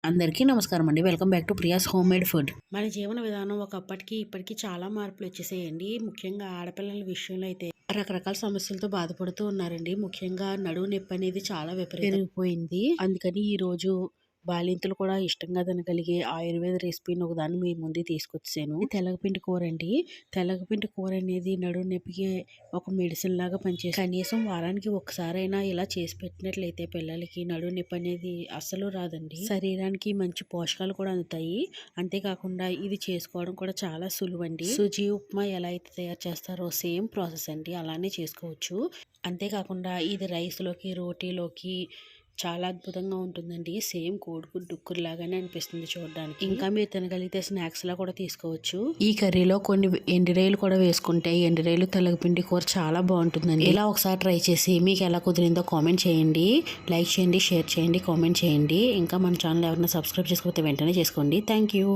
అందరికీ నమస్కారం అండి. Welcome back to Priya's home made food. మన జీవన విధానం ఒకప్పటికి ఇప్పటికి చాలా మార్పులు వచ్చేసాయండి. ముఖ్యంగా ఆడపిల్లల విషయంలో అయితే రకరకాల సమస్యలతో బాధపడుతూ ఉన్నారండి. ముఖ్యంగా నడుము నొప్పి అనేది చాలా పెరిగిపోయింది. అందుకని ఈరోజు బాలింతలు కూడా ఇష్టంగా తినగలిగే ఆయుర్వేద రెసిపీని ఒకదాన్ని మీ ముందు తీసుకొచ్చాను. తెలగపిండి కూర అండి. తెలగపిండి కూర అనేది నడుము నొప్పికి ఒక మెడిసిన్ లాగా పనిచేస్తుంది. కనీసం వారానికి ఒకసారైనా ఇలా చేసి పెట్టినట్లయితే పిల్లలకి నడుము నొప్పి అనేది అస్సలు రాదండి. శరీరానికి మంచి పోషకాలు కూడా అందుతాయి. అంతేకాకుండా ఇది చేసుకోవడం కూడా చాలా సులువండి. సుజీ ఉప్మా ఎలా అయితే తయారు చేస్తారో సేమ్ ప్రాసెస్ అండి, అలానే చేసుకోవచ్చు. అంతేకాకుండా ఇది రైస్లోకి, రోటీలోకి చాలా అద్భుతంగా ఉంటుందండి. సేమ్ కోడిగుడ్డు డుక్కురు లాగానే అనిపిస్తుంది చూడడానికి. ఇంకా మీరు తినగలిగితే స్నాక్స్ లా కూడా తీసుకోవచ్చు. ఈ కర్రీలో కొన్ని ఎండిరాయలు కూడా వేసుకుంటే ఎండిరాయలు తెలగపిండి కూర చాలా బాగుంటుందండి. ఇలా ఒకసారి ట్రై చేసి మీకు ఎలా కుదిరిందో కామెంట్ చేయండి. లైక్ చేయండి, షేర్ చేయండి, కామెంట్ చేయండి. ఇంకా మన ఛానల్ ఎవరైనా సబ్స్క్రైబ్ చేసుకోకపోతే వెంటనే చేసుకోండి. Thank you.